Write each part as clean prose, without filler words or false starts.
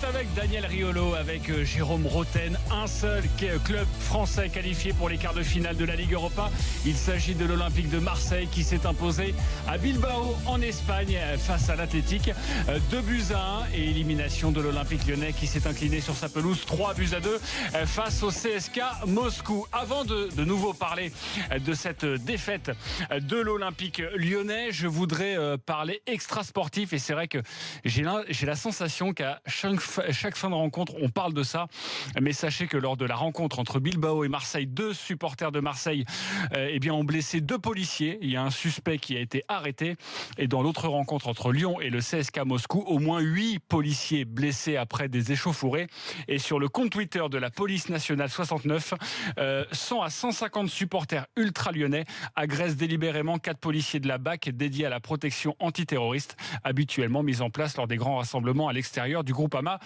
est avec Daniel Riolo, avec Jérôme Roten. Un seul club français qualifié pour les quarts de finale de la Ligue Europa. Il s'agit de l'Olympique de Marseille qui s'est imposé à Bilbao en Espagne face à l'Athletic. 2-1 et élimination de l'Olympique lyonnais qui s'est incliné sur sa pelouse 3-2 face au CSK Moscou. Avant de nouveau parler de cette défaite de l'Olympique lyonnais, je voudrais parler extra sportif, et c'est vrai que j'ai la sensation qu'à chaque fin de rencontre on parle de ça, mais sachez que lors de la rencontre entre Bilbao et Marseille, 2 supporters de Marseille ont blessé 2 policiers. Il y a un suspect qui a été arrêté, et dans l'autre rencontre entre Lyon et le CSK Moscou, au moins 8 policiers blessés après des échauffourées. Et sur le compte Twitter de la police nationale 69, 100 à 150 supporters ultra-lyonnais agressent délibérément 4 policiers de la BAC dédiés à la protection antiterroriste, habituellement mise en place lors des grands rassemblements à l'extérieur du Groupama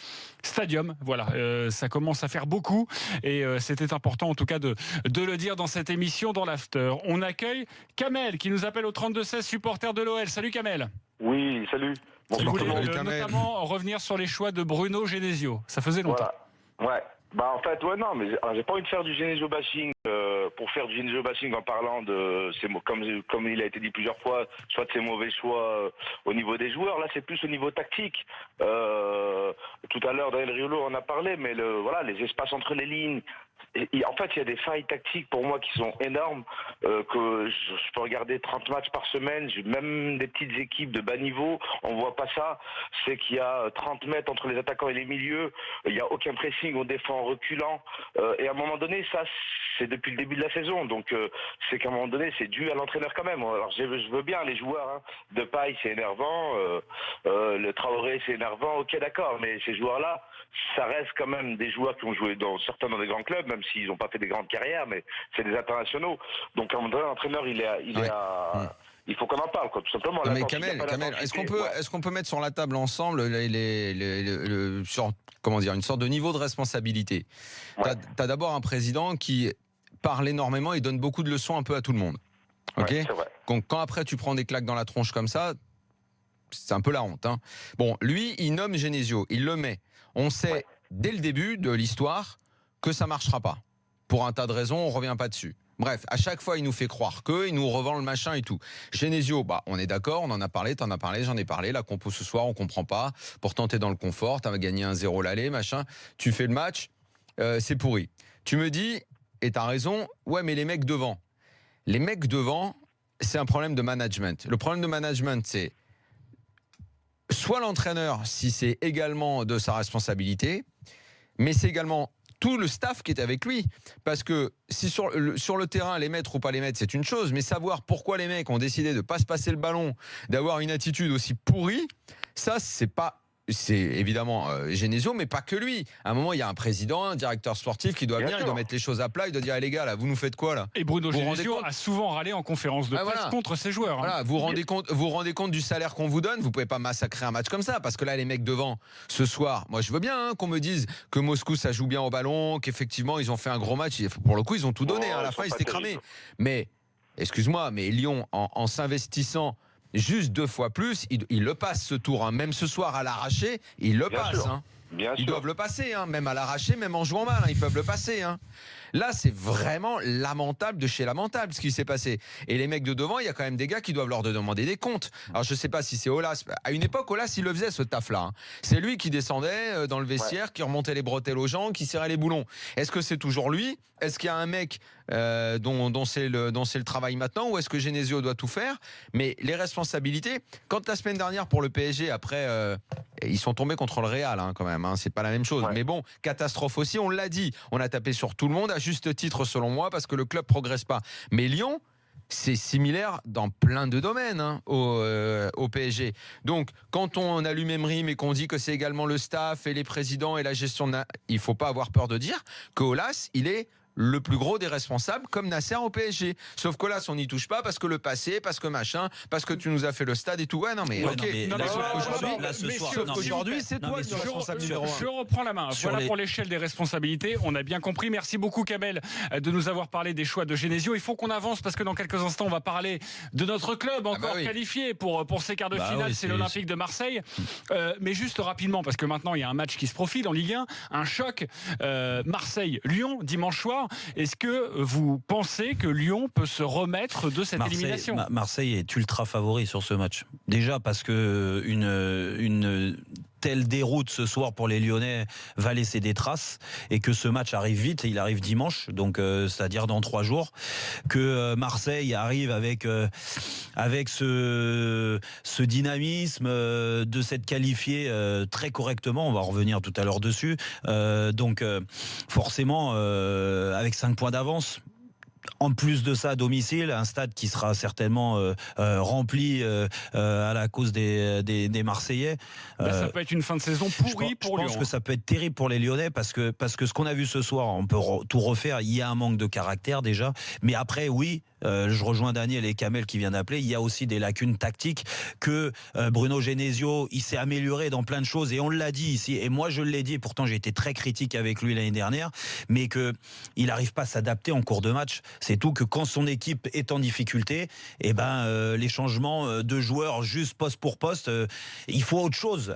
Stadium. Voilà, ça commence à faire beaucoup, et c'était important en tout cas de le dire dans cette émission, dans l'After. On accueille Kamel qui nous appelle au 32-16, supporter de l'OL. Salut Kamel. Oui, salut. Bon, vous voulez notamment revenir sur les choix de Bruno Genesio. Ça faisait longtemps. Voilà. Ouais. Bah en fait, ouais, non, mais j'ai pas envie de faire du Genesio bashing pour faire du Genesio bashing en parlant de ces mots, comme il a été dit plusieurs fois, soit de ses mauvais choix au niveau des joueurs. Là, c'est plus au niveau tactique. Tout à l'heure, Daniel Riolo en a parlé, mais les espaces entre les lignes. En fait, il y a des failles tactiques pour moi qui sont énormes, que je peux regarder 30 matchs par semaine, même des petites équipes de bas niveau, on voit pas ça. C'est qu'il y a 30 mètres entre les attaquants et les milieux, il n'y a aucun pressing, on défend en reculant, et à un moment donné, ça, c'est depuis le début de la saison, donc c'est qu'à un moment donné, c'est dû à l'entraîneur quand même. Alors je veux bien les joueurs, hein. Depay, c'est énervant, le Traoré, c'est énervant, ok d'accord, mais ces joueurs-là, ça reste quand même des joueurs qui ont joué certains dans des grands clubs, même s'ils n'ont pas fait des grandes carrières, mais c'est des internationaux. Donc à un moment donné, l'entraîneur, il faut qu'on en parle, quoi, tout simplement. Non, mais Kamel, est-ce qu'on peut mettre sur la table ensemble une sorte de niveau de responsabilité. Ouais. T'as d'abord un président qui parle énormément et donne beaucoup de leçons un peu à tout le monde. Ok. Ouais, c'est vrai. Donc quand après tu prends des claques dans la tronche comme ça, c'est un peu la honte. Hein. Bon, lui, il nomme Genesio, il le met. On sait dès le début de l'histoire que ça marchera pas. Pour un tas de raisons, on revient pas dessus. Bref, à chaque fois, il nous fait croire il nous revend le machin et tout. Genesio, on est d'accord, on en a parlé, t'en as parlé, j'en ai parlé. La compo ce soir, on comprend pas. Pourtant, t'es dans le confort, t'as gagné 1-0 l'aller, machin. Tu fais le match, c'est pourri. Tu me dis, et t'as raison, ouais, mais les mecs devant. Les mecs devant, c'est un problème de management. Le problème de management, c'est soit l'entraîneur, si c'est également de sa responsabilité, mais c'est également tout le staff qui est avec lui. Parce que si sur le terrain, les mettre ou pas les mettre, c'est une chose, mais savoir pourquoi les mecs ont décidé de pas se passer le ballon, d'avoir une attitude aussi pourrie, ça, c'est évidemment Genesio, mais pas que lui. À un moment, il y a un président, un directeur sportif qui doit venir, il doit mettre les choses à plat, il doit dire les gars, là, vous nous faites quoi là? Et Bruno Genesio a souvent râlé en conférence de presse contre ses joueurs. Voilà, vous vous rendez compte du salaire qu'on vous donne, vous pouvez pas massacrer un match comme ça, parce que là, les mecs devant, ce soir, moi je veux bien qu'on me dise que Moscou ça joue bien au ballon, qu'effectivement ils ont fait un gros match, pour le coup ils ont tout donné, à la fin ils s'étaient cramés. Mais, excuse-moi, mais Lyon, en s'investissant juste 2 fois plus, il le passe ce tour, hein. Même ce soir à l'arraché, il le passe. Hein. Ils doivent le passer, hein. Même à l'arraché, même en jouant mal, hein. Ils peuvent le passer. Hein. Là, c'est vraiment lamentable de chez lamentable ce qui s'est passé. Et les mecs de devant, il y a quand même des gars qui doivent leur demander des comptes. Alors, je sais pas si c'est Aulas. À une époque, Aulas, il le faisait, ce taf-là. Hein. C'est lui qui descendait dans le vestiaire, qui remontait les bretelles aux gens, qui serrait les boulons. Est-ce que c'est toujours lui? Est-ce qu'il y a un mec dont c'est le travail maintenant? Ou est-ce que Genesio doit tout faire? Mais les responsabilités, quand la semaine dernière, pour le PSG, après, ils sont tombés contre le Real, hein, quand même. Hein, c'est pas la même chose. Ouais. Mais bon, catastrophe aussi, on l'a dit. On a tapé sur tout le monde, à juste titre selon moi, parce que le club progresse pas. Mais Lyon, c'est similaire dans plein de domaines, hein, au PSG. Donc, quand on allume Emery, mais qu'on dit que c'est également le staff et les présidents et la gestion, il faut pas avoir peur de dire que Aulas, il est le plus gros des responsables, comme Nasser au PSG. Sauf que là, on n'y touche pas parce que le passé, parce que machin, parce que tu nous as fait le stade et tout. Ouais, non, mais Ouais, ok. non, mais Sauf qu'aujourd'hui, c'est toi le responsable numéro 1. Je reprends la main. Voilà pour l'échelle des responsabilités. On a bien compris. Merci beaucoup, Kamel, de nous avoir parlé des choix de Genesio. Il faut qu'on avance parce que dans quelques instants, on va parler de notre club encore qualifié pour ces quarts de finale. C'est l'Olympique de Marseille. Mais juste rapidement, parce que maintenant, il y a un match qui se profile en Ligue 1. Un choc. Marseille-Lyon, dimanche soir. Est-ce que vous pensez que Lyon peut se remettre de cette élimination ? Marseille est ultra favori sur ce match. Déjà parce que une telle déroute ce soir pour les Lyonnais va laisser des traces et que ce match arrive vite, il arrive dimanche, donc c'est-à-dire dans 3 jours, que Marseille arrive avec ce dynamisme de s'être qualifié très correctement, on va revenir tout à l'heure dessus, donc forcément avec 5 points d'avance. En plus de ça, à domicile, un stade qui sera certainement rempli à la cause des Marseillais. Ça peut être une fin de saison pourrie pour Lyon. Je pense que ça peut être terrible pour les Lyonnais parce que ce qu'on a vu ce soir, on peut tout refaire. Il y a un manque de caractère déjà, mais après oui. Je rejoins Daniel et Kamel qui vient d'appeler. Il y a aussi des lacunes tactiques que Bruno Genesio, il s'est amélioré dans plein de choses et on l'a dit ici. Et moi je l'ai dit. Et pourtant j'ai été très critique avec lui l'année dernière, mais que il n'arrive pas à s'adapter en cours de match. C'est tout que quand son équipe est en difficulté, et les changements de joueurs juste poste pour poste, il faut autre chose.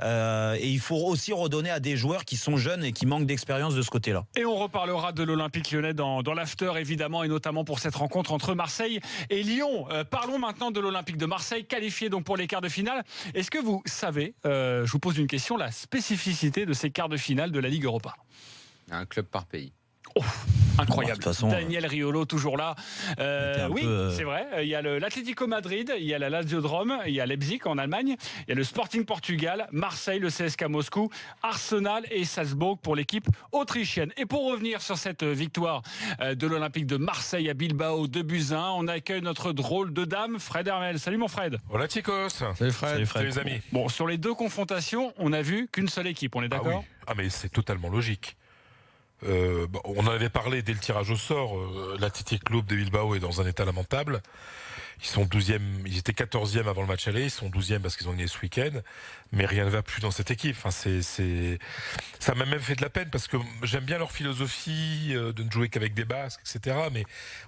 Et il faut aussi redonner à des joueurs qui sont jeunes et qui manquent d'expérience de ce côté-là. Et on reparlera de l'Olympique Lyonnais dans l'after évidemment et notamment pour cette rencontre entre Marseille et Lyon. Parlons maintenant de l'Olympique de Marseille, qualifié donc pour les quarts de finale. Est-ce que vous savez, je vous pose une question, la spécificité de ces quarts de finale de la Ligue Europa ? Un club par pays. Oh, incroyable. De toute façon, Daniel Riolo toujours là. Oui, peu, c'est vrai. Il y a l'Atlético Madrid, il y a la Lazio de Rome, il y a Leipzig en Allemagne, il y a le Sporting Portugal, Marseille, le CSKA Moscou, Arsenal et Salzbourg pour l'équipe autrichienne. Et pour revenir sur cette victoire de l'Olympique de Marseille à Bilbao 2-1, on accueille notre drôle de dame, Fred Hermel. Salut mon Fred. Hola chicos. Salut Fred. Salut les amis. Bon, sur les 2 confrontations, on a vu qu'une seule équipe, on est d'accord ? Mais c'est totalement logique. On en avait parlé dès le tirage au sort. L'Athletic Club de Bilbao est dans un état lamentable. Ils sont 12e, ils étaient 14e avant le match aller, ils sont 12e parce qu'ils ont gagné ce week-end, mais rien ne va plus dans cette équipe. Enfin, ça m'a même fait de la peine parce que j'aime bien leur philosophie de ne jouer qu'avec des Basques, etc. Mais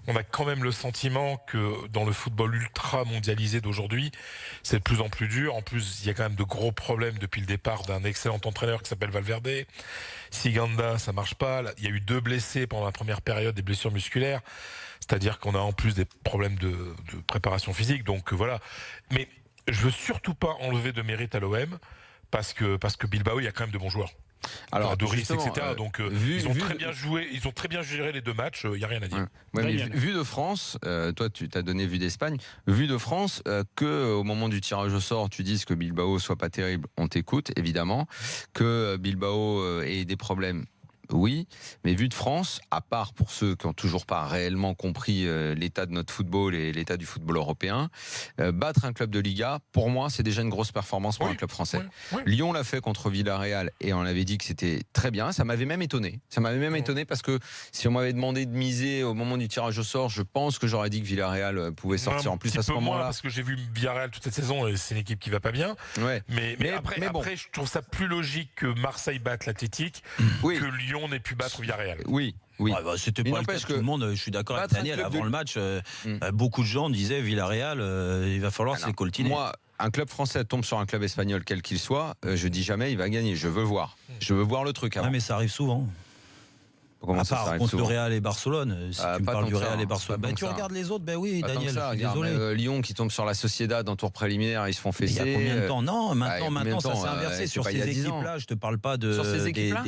on a quand même le sentiment que dans le football ultra mondialisé d'aujourd'hui, c'est de plus en plus dur. En plus, il y a quand même de gros problèmes depuis le départ d'un excellent entraîneur qui s'appelle Valverde. Siganda, ça marche pas. Il y a eu 2 blessés pendant la première période, des blessures musculaires. C'est-à-dire qu'on a en plus des problèmes de préparation physique. Donc voilà. Mais je veux surtout pas enlever de mérite à l'OM parce que Bilbao, il y a quand même de bons joueurs. Alors Doris, etc. Donc ils ont très bien joué, ils ont très bien géré les 2 matchs. Il y a rien à dire. Ouais, mais vu de France, toi tu t'as donné vue d'Espagne. Vue de France, que au moment du tirage au sort, tu dises que Bilbao soit pas terrible, on t'écoute évidemment. Que Bilbao ait des problèmes. Oui, mais vu de France, à part pour ceux qui n'ont toujours pas réellement compris l'état de notre football et l'état du football européen, battre un club de Liga, pour moi, c'est déjà une grosse performance pour un club français. Oui. Lyon l'a fait contre Villarreal et on avait dit que c'était très bien. Ça m'avait même étonné. Ça m'avait même étonné parce que si on m'avait demandé de miser au moment du tirage au sort, je pense que j'aurais dit que Villarreal pouvait sortir en plus à ce moment-là. Parce que j'ai vu Villarreal toute cette saison et c'est une équipe qui va pas bien. Ouais. Mais après, je trouve ça plus logique que Marseille batte l'Athletic que Lyon n'ait pu battre Villarreal. Oui. C'était pas le cas de tout le monde. Je suis d'accord avec Daniel. Avant le match, beaucoup de gens disaient Villarreal, il va falloir se les coltiner. Moi, un club français tombe sur un club espagnol, quel qu'il soit, je dis jamais il va gagner. Je veux voir. Je veux voir le truc avant. Mais ça arrive souvent. Comment ça part contre le Real et Barcelone. Si tu me parles du Real et Barcelone, tu regardes les autres, Daniel. Désolé. Lyon qui tombe sur la Sociedad en tour préliminaire, ils se font fesser. Il y a combien de temps ? Non, maintenant ça s'est inversé sur ces équipes-là. Je te parle pas de. Sur ces équipes-là.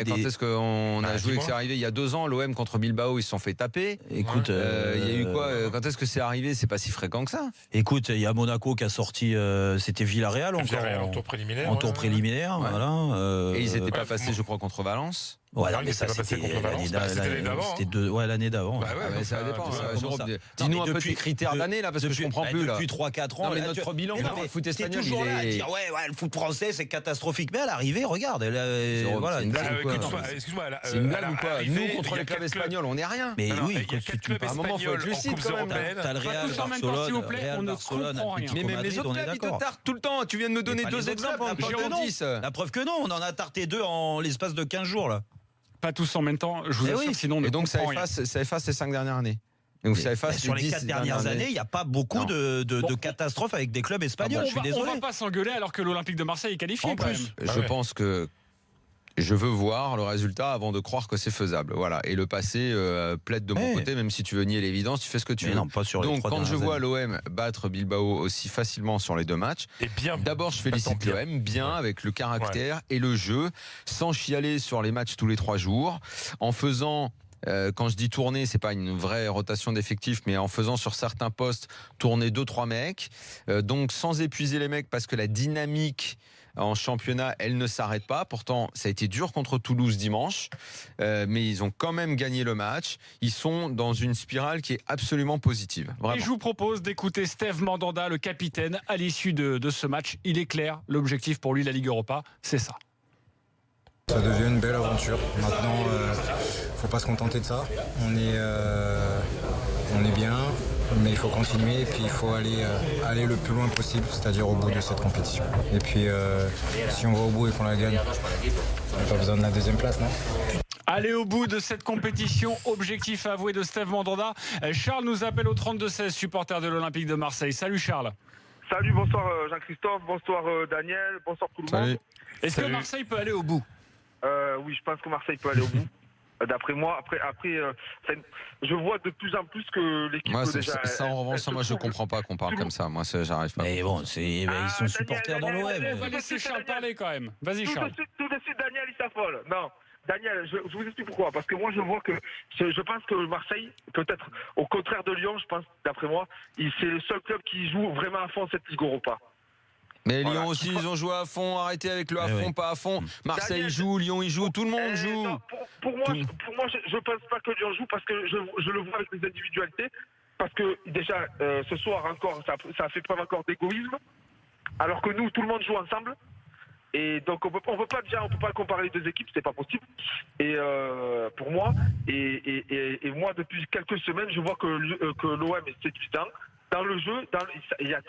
Quand est-ce qu'on a joué que c'est arrivé ? Il y a 2 ans, l'OM contre Bilbao, ils se sont fait taper. Écoute, il y a eu quoi ? Quand est-ce que c'est arrivé ? C'est pas si fréquent que ça. Écoute, il y a Monaco qui a sorti. C'était Villarreal encore. En tour préliminaire. En tour préliminaire, voilà. Et ils n'étaient pas passés, je crois, contre Valence. Ouais, Dernier, mais ça c'est pas passé c'était contre Valence. C'était l'année d'avant. L'année d'avant. Bah ouais, Ah, mais donc ça dépend. tu vois, Jérôme, ça dis-nous Non, un mais peu depuis- tes critères de- d'année là, parce que je comprends plus là. Depuis 3-4 ans. Non, mais là, notre bilan mais dans non, le mais foot t'es espagnol, toujours il là à est- dire ouais, le foot français c'est catastrophique. Mais à l'arrivée, regarde. Jérôme, Voilà. c'est une blague ou quoi Excuse-moi. C'est une blague ou quoi Nous contre les clubs espagnols, on n'est rien. Mais Non, oui, il y a tu 4 clubs à un moment, faut être espagnols en lucide Coupe quand même. européenne. T'as le Pas Real, tous en même temps, s'il vous plaît, Barcelone, on ne Barcelone, comprend rien. Mais même les Madrid, autres on est clubs, ils te d'accord. tartent tout le temps. Tu viens de me donner pas deux les autres exemples, clubs, un la peu preuve que non. 10. La preuve que non, on en a tarté 2 en l'espace de 15 jours là. Pas tous en même temps, je vous Eh assure, oui. sinon on ne Et donc ça comprend rien. efface les 5 dernières années. Donc ça efface Sur les 10 4 dernières années, il n'y a pas beaucoup Non. de catastrophes avec des clubs espagnols. Je suis On désolé. va pas s'engueuler alors que l'Olympique de Marseille est qualifié En quand plus. même. Ah Je ouais. pense que je veux voir le résultat avant de croire que c'est faisable. Voilà. Et le passé plaide de mon Ouais. côté, même si tu veux nier l'évidence, tu fais ce que tu Mais veux. non, pas sur les Donc 3 quand je dernières vois années. l'OM battre Bilbao aussi facilement sur les 2 matchs, Et bien. d'abord je félicite Attends, bien. l'OM bien Ouais. avec le caractère et le jeu, sans chialer sur les matchs tous les 3 jours, en faisant quand je dis tourner, c'est pas une vraie rotation d'effectifs, mais en faisant sur certains postes tourner 2-3 mecs, donc sans épuiser les mecs parce que la dynamique en championnat, elle ne s'arrête pas. Pourtant, ça a été dur contre Toulouse dimanche, mais ils ont quand même gagné le match. Ils sont dans une spirale qui est absolument positive. Et Vraiment. je vous propose d'écouter Steve Mandanda, le capitaine, à l'issue de ce match. Il est clair, l'objectif pour lui, la Ligue Europa, c'est ça. Ça devient une belle aventure. Maintenant, faut pas se contenter de ça. On est bien, mais il faut continuer et puis il faut aller le plus loin possible, c'est-à-dire au bout de cette compétition. Et puis, si on va au bout et qu'on la gagne, on n'a pas besoin de la 2e place, non ? Aller au bout de cette compétition, objectif avoué de Steve Mandanda. Charles nous appelle au 32-16, supporter de l'Olympique de Marseille. Salut Charles. Salut, bonsoir Jean-Christophe, bonsoir Daniel, bonsoir tout le Salut. monde. Est-ce que Salut. Marseille peut aller au bout? Oui, je pense que Marseille peut aller au bout. D'après moi, après, je vois de plus en plus que l'équipe Moi, déjà. ça en revanche, elle moi se je trouve- comprends pas qu'on parle comme ça. Moi, j'arrive pas. Mais bon, ils sont supporters dans On va l'OM. laisser Charles parler quand même. Vas-y Tout Charles. de suite, Daniel, il s'affole. Non, Daniel, je vous explique pourquoi. Parce que moi, je vois que je pense que Marseille, peut-être au contraire de Lyon, je pense, d'après moi, c'est le seul club qui joue vraiment à fond cette Ligue Europa. Mais Voilà. Lyon aussi, ils ont joué à fond. Arrêtez avec le à Eh fond, oui. pas à fond. Marseille Daniel, joue, Lyon il joue, tout le monde joue. Non, pour moi, je pense pas que Lyon joue parce que je le vois avec les individualités. Parce que déjà, ce soir encore, ça a fait preuve encore d'égoïsme. Alors que nous, tout le monde joue ensemble. Et donc on peut pas comparer les 2 équipes, c'est pas possible. Et pour moi, et moi depuis quelques semaines, je vois que l'OM est séduisant. Dans le jeu,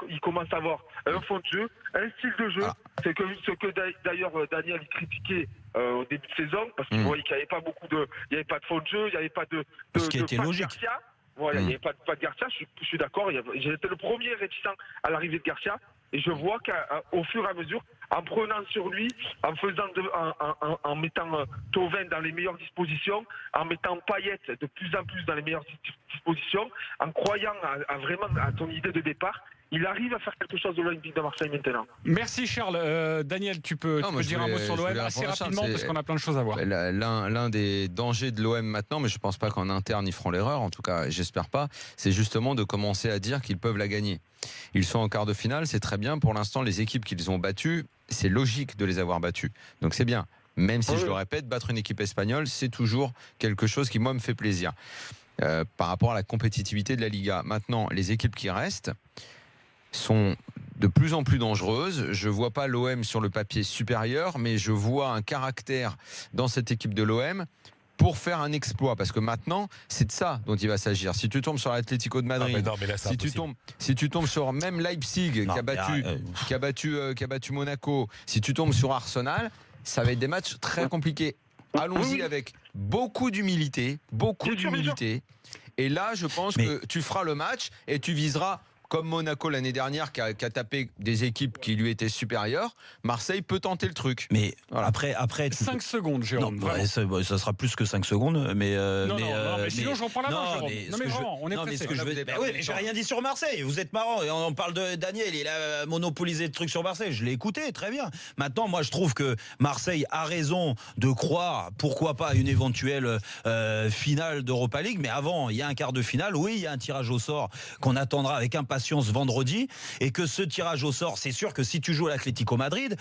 il commence à avoir un fond de jeu, un style de jeu. C'est ce que d'ailleurs Daniel critiquait au début de saison, parce qu'il voyait qu'il n'y avait pas il n'y avait pas de fond de jeu, il n'y avait pas de Ce qui était pas de logique. Garcia. Voilà, il n'y avait pas de Garcia, je suis d'accord. J'ai été le premier réticent à l'arrivée de Garcia. Et je vois qu'au fur et à mesure, en prenant sur lui, en mettant Thauvin dans les meilleures dispositions, en mettant Payet de plus en plus dans les meilleures dispositions, en croyant vraiment à son idée de départ, il arrive à faire quelque chose de l'Olympique de Marseille maintenant. Merci Charles. Daniel, tu peux moi, je dire un mot voulais- sur je l'OM voulais assez répondre à Charles, rapidement c'est- parce qu'on a plein de choses à voir. L'un des dangers de l'OM maintenant, mais je pense pas qu'en interne ils feront l'erreur, en tout cas j'espère pas, c'est justement de commencer à dire qu'ils peuvent la gagner. Ils sont en quart de finale, c'est très bien. Pour l'instant, les équipes qu'ils ont battues, c'est logique de les avoir battues. Donc c'est bien. Même si, je le répète, battre une équipe espagnole, c'est toujours quelque chose qui, moi, me fait plaisir. Par rapport à la compétitivité de la Liga. Maintenant, les équipes qui restent sont de plus en plus dangereuses. Je vois pas l'OM sur le papier supérieur, mais je vois un caractère dans cette équipe de l'OM pour faire un exploit, parce que maintenant c'est de ça dont il va s'agir. Si tu tombes sur l'Atlético de Madrid, non, mais là, c'est si tu tombes sur même Leipzig Non, qui a battu Monaco, si tu tombes sur Arsenal, ça va être des matchs très compliqués. Allons-y Oui. avec beaucoup d'humilité, Bien sûr, bien sûr. et là je pense Mais- que tu feras le match et tu viseras, comme Monaco l'année dernière qui a tapé des équipes qui lui étaient supérieures. Marseille peut tenter le truc. Mais Voilà. après 5 secondes, non, Jérôme. vraiment. ça sera plus que 5 secondes, mais Non, mais sinon, j'en prends la main, non, Jérôme. mais Non, ce mais que vraiment, on est non, mais pressé. ce que je Là, veux vous avez bah perdu oui, du mais j'ai temps. rien dit sur Marseille. Vous êtes marrant et on parle de Daniel, il a monopolisé le truc sur Marseille. Je l'ai écouté, très bien. Maintenant, moi, je trouve que Marseille a raison de croire, pourquoi pas, à une éventuelle finale d'Europa League. Mais avant, il y a un quart de finale. Oui, il y a un tirage au sort qu'on attendra avec impatience. patience vendredi et que ce tirage au sort, c'est sûr que si tu joues à l'Atlético Madrid,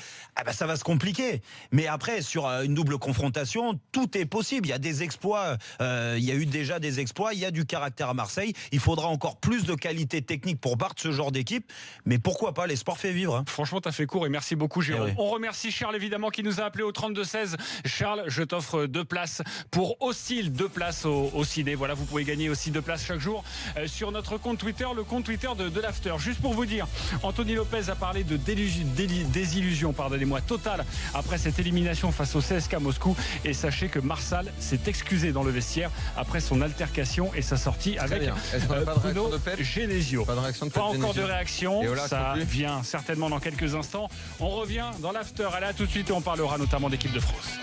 ça va se compliquer. Mais après, sur une double confrontation, tout est possible. Il y a des exploits, il y a eu déjà des exploits, il y a du caractère à Marseille. Il faudra encore plus de qualité technique pour battre ce genre d'équipe. Mais pourquoi pas, l'espoir fait vivre. Hein. Franchement, t'as fait court et merci beaucoup, Jérôme. Oui. On remercie Charles, évidemment, qui nous a appelé au 32-16. Charles, je t'offre 2 places pour Hostile, 2 places au ciné. Voilà, vous pouvez gagner aussi 2 places chaque jour sur notre compte Twitter, le compte Twitter de l'After. Juste pour vous dire, Anthony Lopez a parlé de désillusion, pardonnez-moi, totale après cette élimination face au CSKA Moscou. Et sachez que Marsal s'est excusé dans le vestiaire après son altercation et sa sortie avec Est-ce qu'on n'a pas de réaction Bruno de Pep Genesio. Pas de réaction de Pas Pep encore de Genesio. réaction, Et voilà, ça conclu. vient certainement dans quelques instants. On revient dans l'After, allez, à tout de suite et on parlera notamment d'équipe de France.